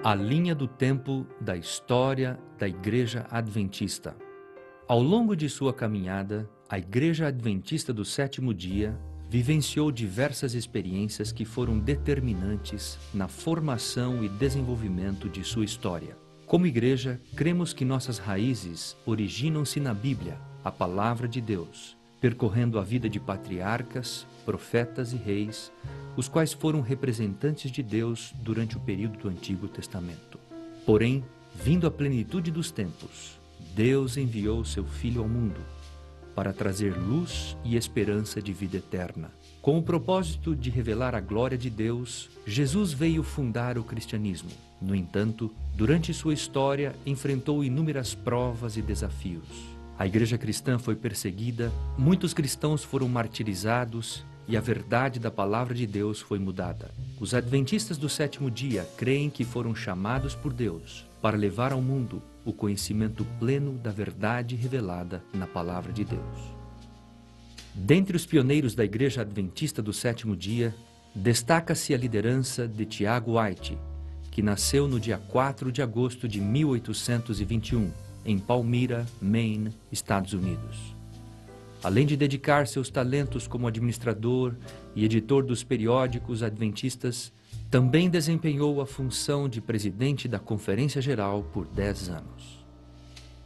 A linha do tempo da história da Igreja Adventista. Ao longo de sua caminhada, a Igreja Adventista do Sétimo Dia vivenciou diversas experiências que foram determinantes na formação e desenvolvimento de sua história. Como igreja, cremos que nossas raízes originam-se na Bíblia, a Palavra de Deus, percorrendo a vida de patriarcas, profetas e reis, os quais foram representantes de Deus durante o período do Antigo Testamento. Porém, vindo a plenitude dos tempos, Deus enviou seu Filho ao mundo para trazer luz e esperança de vida eterna. Com o propósito de revelar a glória de Deus, Jesus veio fundar o cristianismo. No entanto, durante sua história, enfrentou inúmeras provas e desafios. A igreja cristã foi perseguida, muitos cristãos foram martirizados e a verdade da palavra de Deus foi mudada. Os adventistas do sétimo dia creem que foram chamados por Deus para levar ao mundo o conhecimento pleno da verdade revelada na palavra de Deus. Dentre os pioneiros da igreja adventista do sétimo dia, destaca-se a liderança de Tiago White, que nasceu no dia 4 de agosto de 1821, em Palmyra, Maine, Estados Unidos. Além de dedicar seus talentos como administrador e editor dos periódicos adventistas, também desempenhou a função de presidente da Conferência Geral por 10 anos.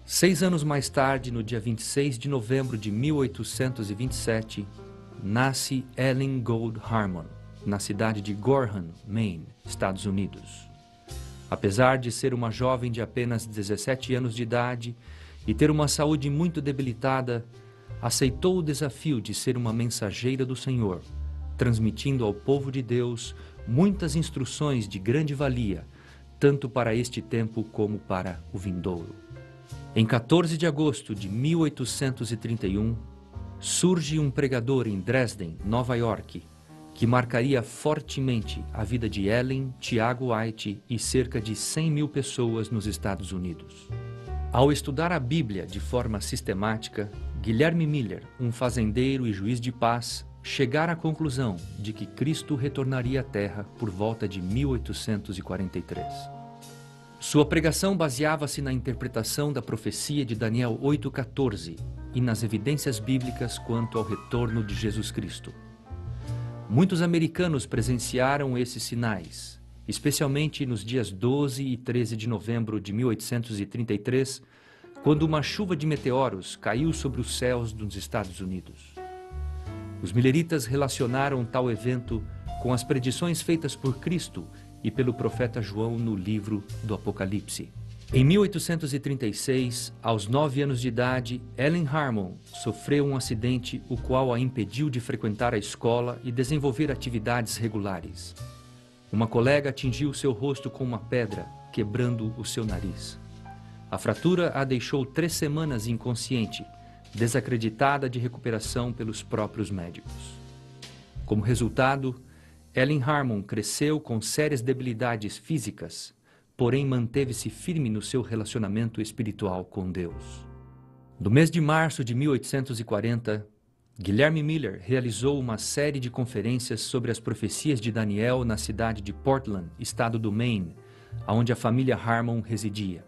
6 anos mais tarde, no dia 26 de novembro de 1827, nasce Ellen Gold Harmon, na cidade de Gorham, Maine, Estados Unidos. Apesar de ser uma jovem de apenas 17 anos de idade e ter uma saúde muito debilitada, aceitou o desafio de ser uma mensageira do Senhor, transmitindo ao povo de Deus muitas instruções de grande valia, tanto para este tempo como para o vindouro. Em 14 de agosto de 1831, surge um pregador em Dresden, Nova York, que marcaria fortemente a vida de Ellen, Tiago White e cerca de 100 mil pessoas nos Estados Unidos. Ao estudar a Bíblia de forma sistemática, Guilherme Miller, um fazendeiro e juiz de paz, chegara à conclusão de que Cristo retornaria à Terra por volta de 1843. Sua pregação baseava-se na interpretação da profecia de Daniel 8,14 e nas evidências bíblicas quanto ao retorno de Jesus Cristo. Muitos americanos presenciaram esses sinais, especialmente nos dias 12 e 13 de novembro de 1833, quando uma chuva de meteoros caiu sobre os céus dos Estados Unidos. Os milleritas relacionaram tal evento com as predições feitas por Cristo e pelo profeta João no livro do Apocalipse. Em 1836, aos 9 anos de idade, Ellen Harmon sofreu um acidente o qual a impediu de frequentar a escola e desenvolver atividades regulares. Uma colega atingiu seu rosto com uma pedra, quebrando o seu nariz. A fratura a deixou 3 semanas inconsciente, desacreditada de recuperação pelos próprios médicos. Como resultado, Ellen Harmon cresceu com sérias debilidades físicas, porém manteve-se firme no seu relacionamento espiritual com Deus. No mês de março de 1840, Guilherme Miller realizou uma série de conferências sobre as profecias de Daniel na cidade de Portland, estado do Maine, onde a família Harmon residia.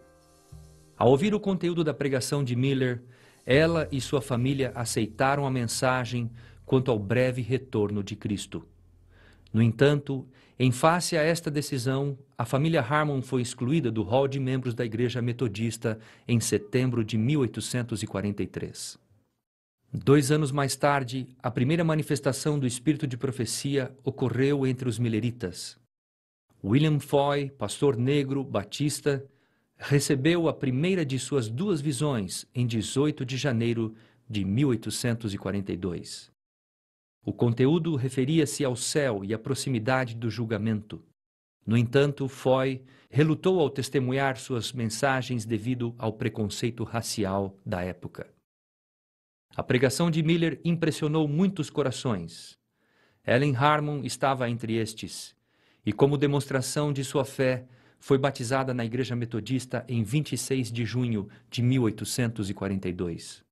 Ao ouvir o conteúdo da pregação de Miller, ela e sua família aceitaram a mensagem quanto ao breve retorno de Cristo. No entanto, em face a esta decisão, a família Harmon foi excluída do hall de membros da Igreja Metodista em setembro de 1843. 2 anos mais tarde, a primeira manifestação do espírito de profecia ocorreu entre os milleritas. William Foy, pastor negro, batista, recebeu a primeira de suas 2 visões em 18 de janeiro de 1842. O conteúdo referia-se ao céu e à proximidade do julgamento. No entanto, Foy relutou ao testemunhar suas mensagens devido ao preconceito racial da época. A pregação de Miller impressionou muitos corações. Ellen Harmon estava entre estes, e como demonstração de sua fé, foi batizada na Igreja Metodista em 26 de junho de 1842.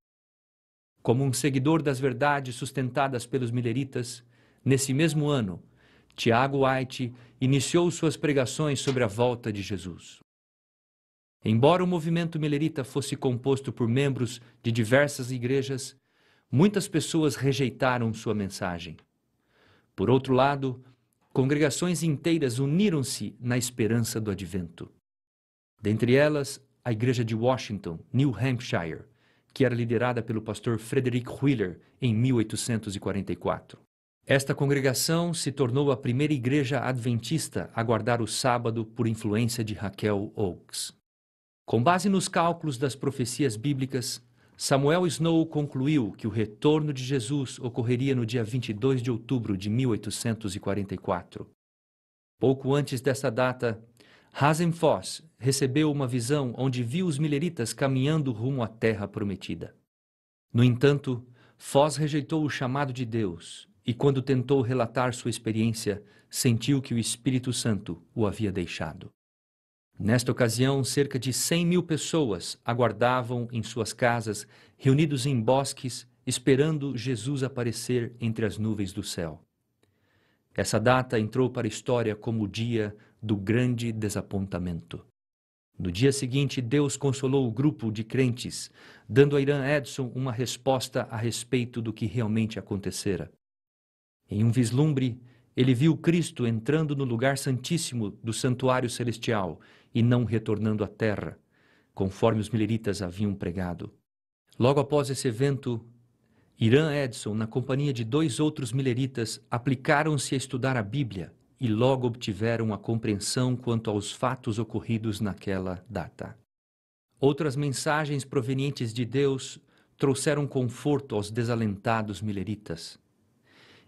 Como um seguidor das verdades sustentadas pelos milleritas, nesse mesmo ano, Tiago White iniciou suas pregações sobre a volta de Jesus. Embora o movimento milerita fosse composto por membros de diversas igrejas, muitas pessoas rejeitaram sua mensagem. Por outro lado, congregações inteiras uniram-se na esperança do advento. Dentre elas, a Igreja de Washington, New Hampshire, que era liderada pelo pastor Frederick Wheeler em 1844. Esta congregação se tornou a primeira igreja adventista a guardar o sábado por influência de Raquel Oakes. Com base nos cálculos das profecias bíblicas, Samuel Snow concluiu que o retorno de Jesus ocorreria no dia 22 de outubro de 1844. Pouco antes dessa data, Hazen Foss recebeu uma visão onde viu os mileritas caminhando rumo à terra prometida. No entanto, Foss rejeitou o chamado de Deus e, quando tentou relatar sua experiência, sentiu que o Espírito Santo o havia deixado. Nesta ocasião, cerca de 100.000 pessoas aguardavam em suas casas, reunidos em bosques, esperando Jesus aparecer entre as nuvens do céu. Essa data entrou para a história como o dia do grande desapontamento. No dia seguinte, Deus consolou o grupo de crentes, dando a Irã Edson uma resposta a respeito do que realmente acontecera. Em um vislumbre, ele viu Cristo entrando no lugar santíssimo do santuário celestial e não retornando à terra, conforme os mileritas haviam pregado. Logo após esse evento, Irã Edson, na companhia de 2 outros mileritas, aplicaram-se a estudar a Bíblia e logo obtiveram a compreensão quanto aos fatos ocorridos naquela data. Outras mensagens provenientes de Deus trouxeram conforto aos desalentados mileritas.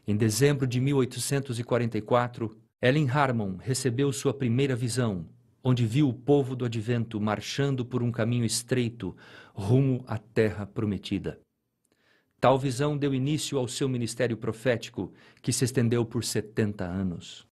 Em dezembro de 1844, Ellen Harmon recebeu sua primeira visão, onde viu o povo do advento marchando por um caminho estreito rumo à terra prometida. Tal visão deu início ao seu ministério profético, que se estendeu por 70 anos.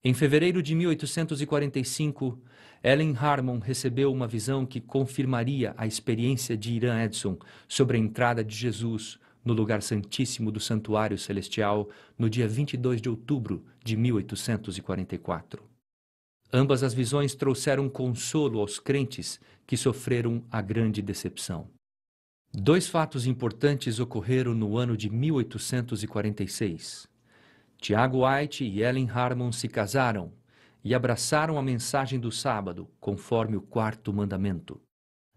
Em fevereiro de 1845, Ellen Harmon recebeu uma visão que confirmaria a experiência de Irã Edson sobre a entrada de Jesus no lugar santíssimo do santuário celestial no dia 22 de outubro de 1844. Ambas as visões trouxeram consolo aos crentes que sofreram a grande decepção. 2 fatos importantes ocorreram no ano de 1846. Tiago White e Ellen Harmon se casaram e abraçaram a mensagem do sábado, conforme o 4º mandamento.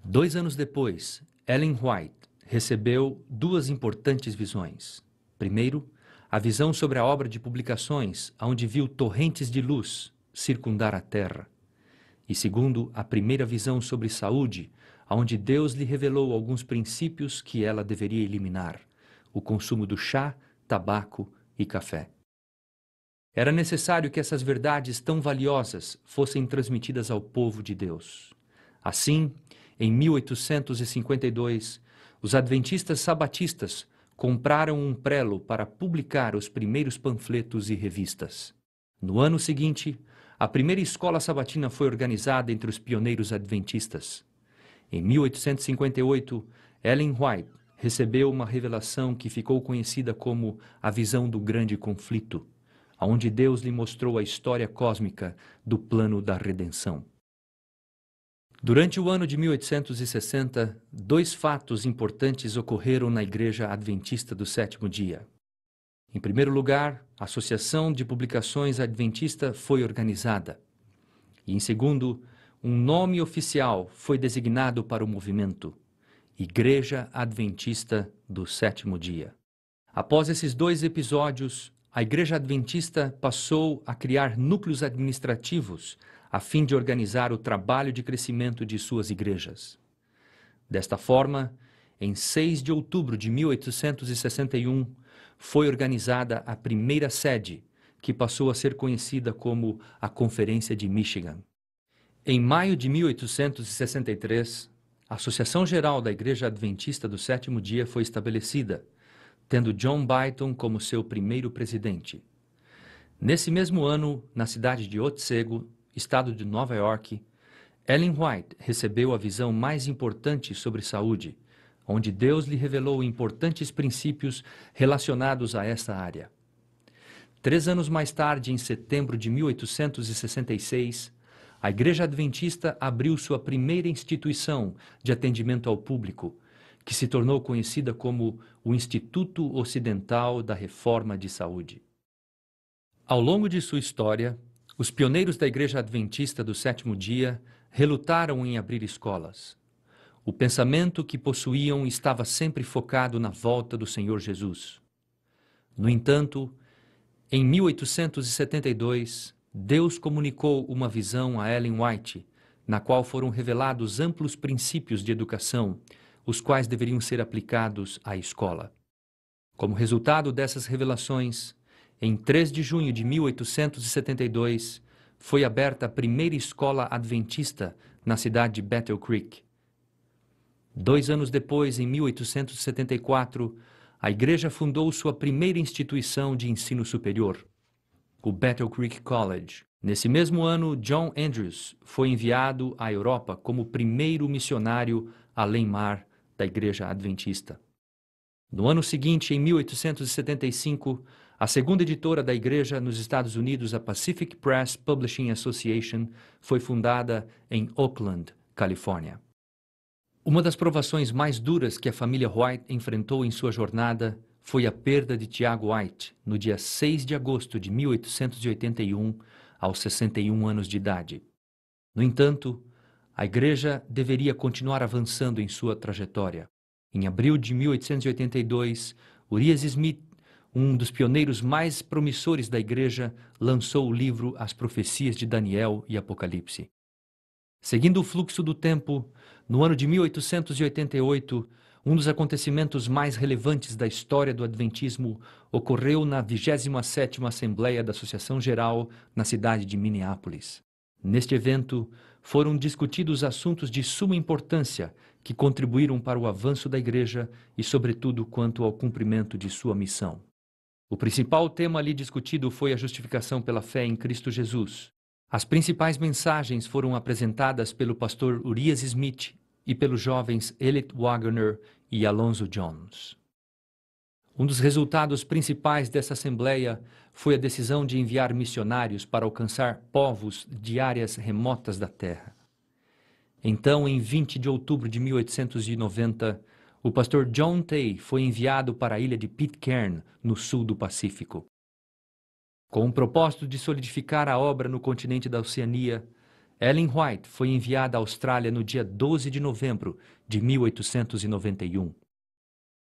2 anos depois, Ellen White recebeu 2 importantes visões. Primeiro, a visão sobre a obra de publicações, onde viu torrentes de luz circundar a terra. E segundo, a primeira visão sobre saúde, onde Deus lhe revelou alguns princípios que ela deveria eliminar: o consumo do chá, tabaco e café. Era necessário que essas verdades tão valiosas fossem transmitidas ao povo de Deus. Assim, em 1852, os adventistas sabatistas compraram um prelo para publicar os primeiros panfletos e revistas. No ano seguinte, a primeira escola sabatina foi organizada entre os pioneiros adventistas. Em 1858, Ellen White recebeu uma revelação que ficou conhecida como a visão do grande conflito, onde Deus lhe mostrou a história cósmica do plano da redenção. Durante o ano de 1860, 2 fatos importantes ocorreram na Igreja Adventista do Sétimo Dia. Em primeiro lugar, a Associação de Publicações Adventista foi organizada. E, em segundo, um nome oficial foi designado para o movimento: Igreja Adventista do Sétimo Dia. Após esses 2 episódios, a Igreja Adventista passou a criar núcleos administrativos a fim de organizar o trabalho de crescimento de suas igrejas. Desta forma, em 6 de outubro de 1861, foi organizada a primeira sede, que passou a ser conhecida como a Conferência de Michigan. Em maio de 1863, a Associação Geral da Igreja Adventista do Sétimo Dia foi estabelecida, tendo John Byton como seu primeiro presidente. Nesse mesmo ano, na cidade de Otsego, estado de Nova York, Ellen White recebeu a visão mais importante sobre saúde, onde Deus lhe revelou importantes princípios relacionados a essa área. 3 anos mais tarde, em setembro de 1866, a Igreja Adventista abriu sua primeira instituição de atendimento ao público, que se tornou conhecida como o Instituto Ocidental da Reforma de Saúde. Ao longo de sua história, os pioneiros da Igreja Adventista do Sétimo Dia relutaram em abrir escolas. O pensamento que possuíam estava sempre focado na volta do Senhor Jesus. No entanto, em 1872, Deus comunicou uma visão a Ellen White, na qual foram revelados amplos princípios de educação, os quais deveriam ser aplicados à escola. Como resultado dessas revelações, em 3 de junho de 1872, foi aberta a primeira escola adventista na cidade de Battle Creek. 2 anos depois, em 1874, a igreja fundou sua primeira instituição de ensino superior, o Battle Creek College. Nesse mesmo ano, John Andrews foi enviado à Europa como primeiro missionário além-mar da Igreja Adventista. No ano seguinte, em 1875, a segunda editora da igreja nos Estados Unidos, a Pacific Press Publishing Association, foi fundada em Oakland, Califórnia. Uma das provações mais duras que a família White enfrentou em sua jornada foi a perda de Tiago White, no dia 6 de agosto de 1881, aos 61 anos de idade. No entanto, a igreja deveria continuar avançando em sua trajetória. Em abril de 1882, Urias Smith, um dos pioneiros mais promissores da igreja, lançou o livro As Profecias de Daniel e Apocalipse. Seguindo o fluxo do tempo, no ano de 1888, um dos acontecimentos mais relevantes da história do Adventismo ocorreu na 27ª Assembleia da Associação Geral na cidade de Minneapolis. Neste evento, foram discutidos assuntos de suma importância que contribuíram para o avanço da igreja e, sobretudo, quanto ao cumprimento de sua missão. O principal tema ali discutido foi a justificação pela fé em Cristo Jesus. As principais mensagens foram apresentadas pelo pastor Urias Smith e pelos jovens Elliot Wagner e Alonzo Jones. Um dos resultados principais dessa assembleia foi a decisão de enviar missionários para alcançar povos de áreas remotas da terra. Então, em 20 de outubro de 1890, o pastor John Tay foi enviado para a ilha de Pitcairn, no sul do Pacífico. Com o propósito de solidificar a obra no continente da Oceania, Ellen White foi enviada à Austrália no dia 12 de novembro de 1891.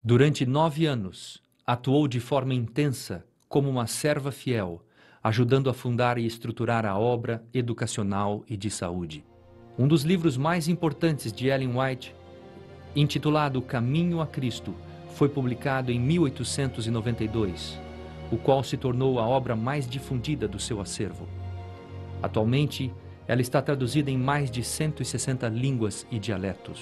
Durante 9 anos, atuou de forma intensa como uma serva fiel, ajudando a fundar e estruturar a obra educacional e de saúde. Um dos livros mais importantes de Ellen White, intitulado Caminho a Cristo, foi publicado em 1892, o qual se tornou a obra mais difundida do seu acervo. Atualmente, ela está traduzida em mais de 160 línguas e dialetos.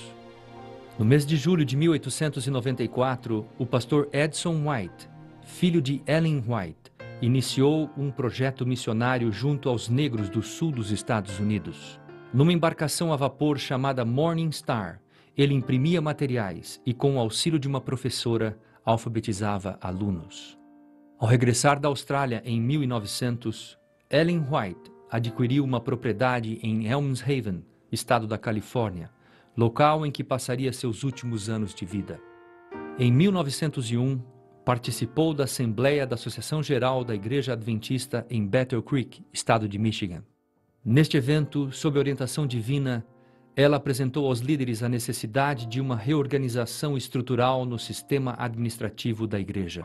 No mês de julho de 1894, o pastor Edson White, filho de Ellen White, iniciou um projeto missionário junto aos negros do sul dos Estados Unidos. Numa embarcação a vapor chamada Morning Star, ele imprimia materiais e, com o auxílio de uma professora, alfabetizava alunos. Ao regressar da Austrália em 1900, Ellen White adquiriu uma propriedade em Helms Haven, estado da Califórnia, local em que passaria seus últimos anos de vida. Em 1901, participou da Assembleia da Associação Geral da Igreja Adventista em Battle Creek, estado de Michigan. Neste evento, sob orientação divina, ela apresentou aos líderes a necessidade de uma reorganização estrutural no sistema administrativo da igreja.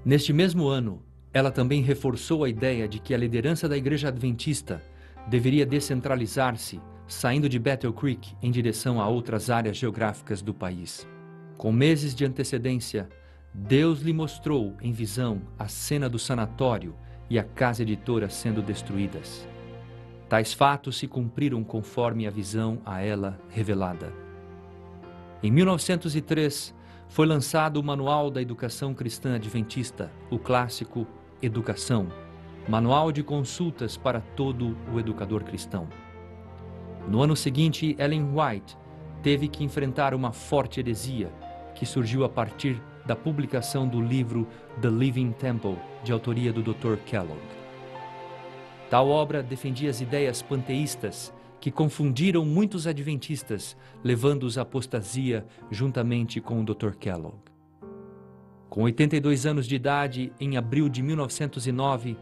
Neste mesmo ano, ela também reforçou a ideia de que a liderança da Igreja Adventista deveria descentralizar-se, saindo de Battle Creek em direção a outras áreas geográficas do país. Com meses de antecedência, Deus lhe mostrou em visão a cena do sanatório e a casa editora sendo destruídas. Tais fatos se cumpriram conforme a visão a ela revelada. Em 1903, foi lançado o Manual da Educação Cristã Adventista, o clássico Educação, manual de consultas para todo o educador cristão. No ano seguinte, Ellen White teve que enfrentar uma forte heresia que surgiu a partir da publicação do livro The Living Temple, de autoria do Dr. Kellogg. Tal obra defendia as ideias panteístas que confundiram muitos adventistas, levando-os à apostasia juntamente com o Dr. Kellogg. Com 82 anos de idade, em abril de 1909,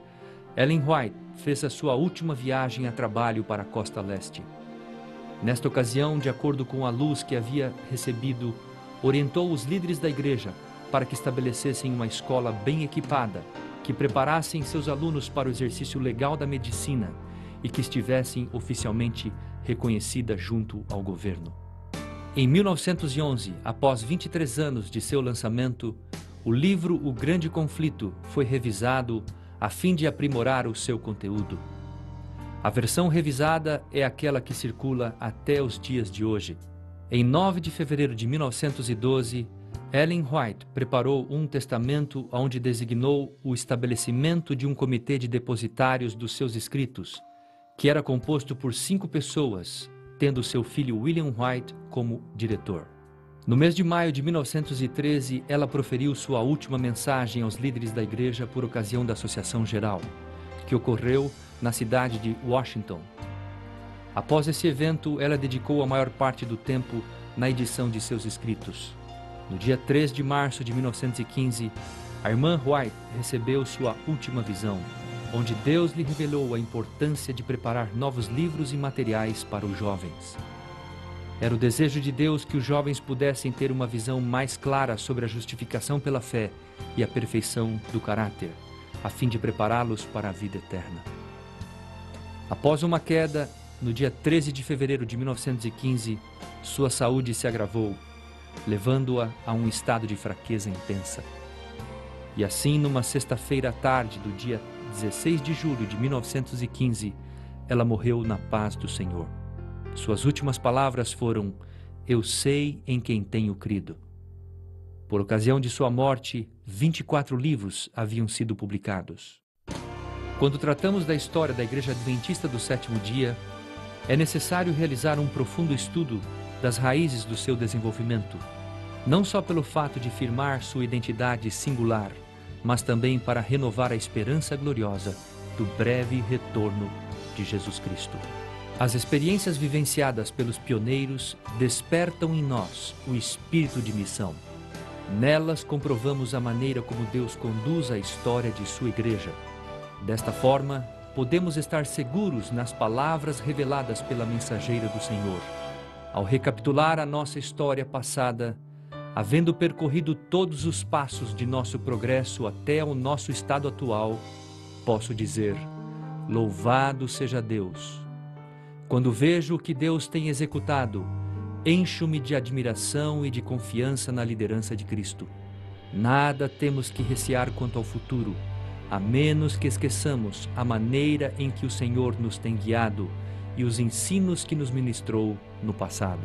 Ellen White fez a sua última viagem a trabalho para a costa leste. Nesta ocasião, de acordo com a luz que havia recebido, orientou os líderes da igreja para que estabelecessem uma escola bem equipada, que preparassem seus alunos para o exercício legal da medicina e que estivessem oficialmente reconhecida junto ao governo. Em 1911, após 23 anos de seu lançamento, o livro O Grande Conflito foi revisado a fim de aprimorar o seu conteúdo. A versão revisada é aquela que circula até os dias de hoje. Em 9 de fevereiro de 1912, Ellen White preparou um testamento onde designou o estabelecimento de um comitê de depositários dos seus escritos, que era composto por 5 pessoas, tendo seu filho William White como diretor. No mês de maio de 1913, ela proferiu sua última mensagem aos líderes da igreja por ocasião da Associação Geral, que ocorreu na cidade de Washington. Após esse evento, ela dedicou a maior parte do tempo na edição de seus escritos. No dia 3 de março de 1915, a irmã White recebeu sua última visão, onde Deus lhe revelou a importância de preparar novos livros e materiais para os jovens. Era o desejo de Deus que os jovens pudessem ter uma visão mais clara sobre a justificação pela fé e a perfeição do caráter, a fim de prepará-los para a vida eterna. Após uma queda, no dia 13 de fevereiro de 1915, sua saúde se agravou, levando-a a um estado de fraqueza intensa. E assim, numa sexta-feira à tarde do dia 16 de julho de 1915, ela morreu na paz do Senhor. Suas últimas palavras foram: "Eu sei em quem tenho crido." Por ocasião de sua morte, 24 livros haviam sido publicados. Quando tratamos da história da Igreja Adventista do Sétimo Dia, é necessário realizar um profundo estudo das raízes do seu desenvolvimento, não só pelo fato de firmar sua identidade singular, mas também para renovar a esperança gloriosa do breve retorno de Jesus Cristo. As experiências vivenciadas pelos pioneiros despertam em nós o espírito de missão. Nelas comprovamos a maneira como Deus conduz a história de sua igreja. Desta forma, podemos estar seguros nas palavras reveladas pela mensageira do Senhor. Ao recapitular a nossa história passada, havendo percorrido todos os passos de nosso progresso até o nosso estado atual, posso dizer: louvado seja Deus. Quando vejo o que Deus tem executado, encho-me de admiração e de confiança na liderança de Cristo. Nada temos que recear quanto ao futuro, a menos que esqueçamos a maneira em que o Senhor nos tem guiado e os ensinos que nos ministrou no passado.